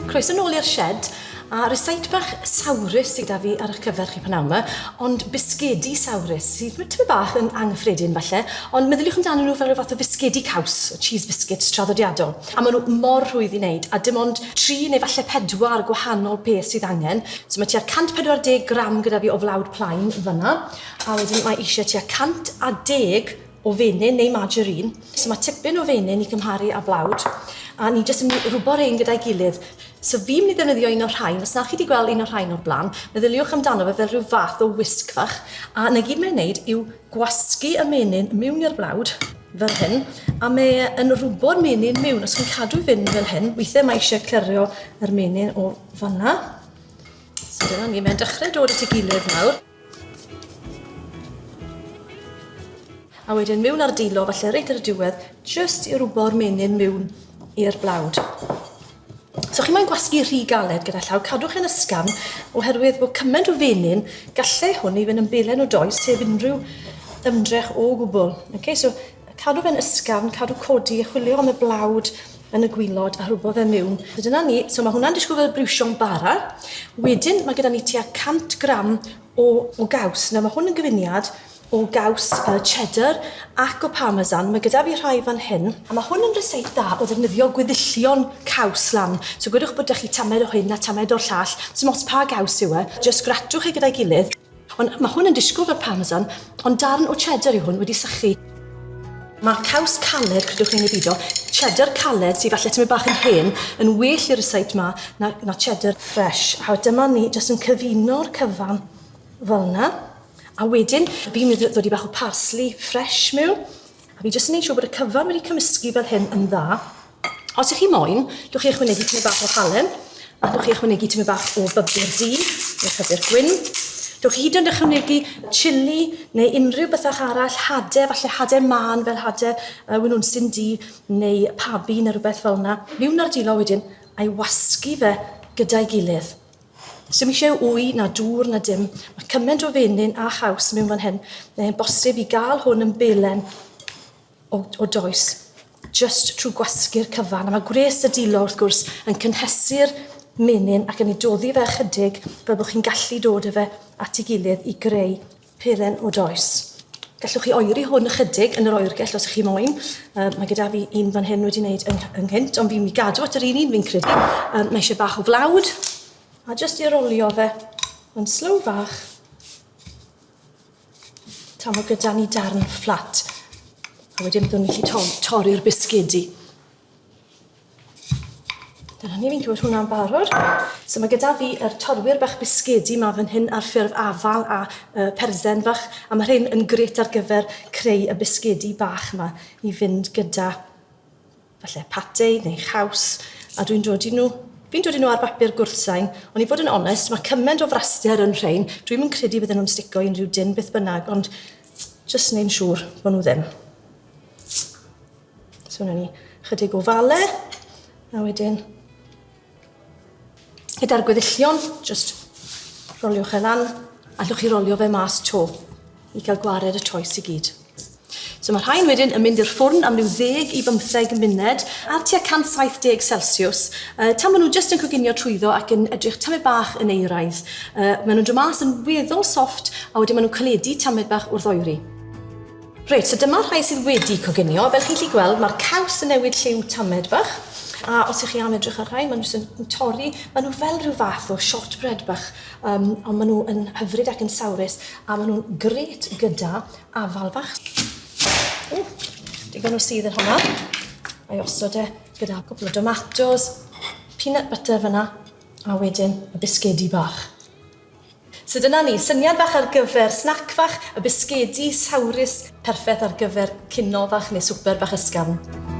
Croeso nôl i'r shed, a rysait bach Sawrus sydd gyda fi ar eich cyfer chi pan yma, ond Bisgedi Sawrus, sydd tyfu bach yn anghyffredin falle, ond meddyliwch amdano nhw fel rhyw fath o Bisgedi Caws, cheese biscuits traddodiadol. A maen nhw mor rhwydd i wneud, a dim ond 3 neu falle 4 gwahanol peth sydd angen. So mae tua 140 gram gyda fi o flawd plaen fyna, a wedyn mae eisiau tua 110 o fenyn neu margarine. So mae tipyn o fenyn i gymharu â blawd, a ni jyst yn rwbo'r ein gyda'i gilydd. So fi'n mynd i ddefnyddio un o'r rhain, os na chi wedi gweld un o'r rhain o'r blaen, meddyliwch amdano fe fel rhyw fath o whisk fach, a na gyd mae'n wneud yw gwasgu y menyn mewn i'r blawd, fel hyn, a mae yn rwbo'r menyn mewn, os chi'n cadw fynd fel hyn, weithiau mae eisiau clirio yr menyn o fanna. So dyna ni, mae'n dechrau dod at ei gilydd nawr. A wedyn mewn ar dilo, falle reit ar y diwedd, jyst i rwbo'r menyn mewn i'r blawd. So chi moyn gwasgu rhy galed gyda llaw, cadwch yn ysgafn oherwydd bod cymaint o fenyn gallai hwn i fynd yn belen o does heb unrhyw ymdrech o gwbl. Okay, so cadw fe'n ysgafn, cadw codi, chwilio am y blawd yn y gwylod a rwbo fe mewn. So dyna ni, so mae hwnna'n disgwyl fel briwsio'n bara. Wedyn mae gyda ni tua 100 gram o gaws. Nawr mae hwn yn gyfuniad o gaws cheddar ac o parmesan. Mae gyda fi rhai fan hyn. A mae hwn yn ryseit da o ddefnyddio gweddillion caws lan. So gwydwch bod ydych chi tamed o hyn a tamed o'r llall. So mos pa gaws yw e, jyst gratwch chi gyda'i gilydd. Ond mae hwn yn disgwyl fel parmesan, ond darn o cheddar yw hwn wedi sychu. Mae caws caled, crydwch chi'n ei bido, cheddar caled sydd falle tymed bach yn hen, yn well i'r ryseit yma na cheddar fresh. A dyma ni jyst yn cyfuno'r cyfan fel yna. A wedyn, fi'n mynd ddod i bach o parsley fresh mewn. A fi jyst yn gwneud siŵr bod y cyfan wedi cymysgu fel hyn yn dda. Os ych chi moyn, dwch chi ychwanegu tymed bach o halen, a dwch chi ychwanegu tymed bach o bybur du, neu chyfer gwyn. Dwch chi hyd yn ychwanegu chili, neu unrhyw bethach arall, hadau, falle hadau man fel hadau wynwnsyn du, neu pabi neu rhywbeth fel yna. Mewn ar dilo wedyn, a'i wasgu fe gyda'i gilydd. So mi eisiau wy na dŵr na dim. Mae cymaint o fenyn a chaws mewn fan hyn. Mae'n bosib i gael hwn yn belen o does, just trwy gwasgu'r cyfan. A mae gwres y dilo wrth gwrs yn cynhesu'r menyn ac yn ei doddi fe chydig fel bod chi'n gallu dod â fe at ei gilydd i greu pelen o does. Gallwch chi oeri hwn ychydig yn yr oergell os ych chi moyn. Mae gyda fi un fan hyn wedi wneud ynghynt, ond fi'n mynd i gadw at yr un fi'n credu. Mae eisiau bach o flawd. A jyst i rolio fe yn slow fach tan mae gyda ni darn fflat. A wedyn byddwn ni gallu torri'r bisgedi. Dyna ni, fi'n clywed hwnna'n barod. So mae gyda fi yr torwyr bach bisgedi yma fan hyn ar ffurf afal a persen bach. A mae hyn yn gret ar gyfer creu y bisgedi bach yma i fynd gyda falle patei neu chaws. A dwi'n dod i nhw ar bapur gwrthsain, ond i fod yn onest, mae cymaint o fraster yn rhain. Dwi'n mynd credu bydden nhw'n stico i unrhyw dyn beth bynnag, ond jyst neu'n siŵr bod nhw ddim. So yna ni chydig o fale, a wedyn gyda'r gweddillion, jyst roliwch e lan, a allwch chi rolio fe mas to i gael gwared y toes i gyd. So mae'r rhain wedyn yn mynd i'r ffwrn am ryw 10 i 15 munud ar tua 170 Celsius. Tan maen nhw jyst yn coginio trwyddo ac yn edrych tamed bach yn eiraidd. Maen nhw'n dod mas yn weddol soft a wedyn maen nhw'n caledu tamed bach wrth oeri. Reit, so dyma'r rhai sydd wedi coginio. Fel chi'n gallu gweld, mae'r caws yn newid lliw tamed bach. A os ych chi am edrych ar rhain, maen nhw'n torri, maen nhw fel rhyw fath o shortbread bach, ond maen nhw yn hyfryd ac yn Sawrus, a maen nhw'n gret gyda afal bach. Digon o sydd yn hwnna. A'i osod e gyda cwbl o tomatos, peanut butter fyna, a wedyn y bisgedi bach. So dyna ni, syniad bach ar gyfer snack bach, y bisgedi Sawrus, perffaith ar gyfer cino bach neu swper bach ysgafn.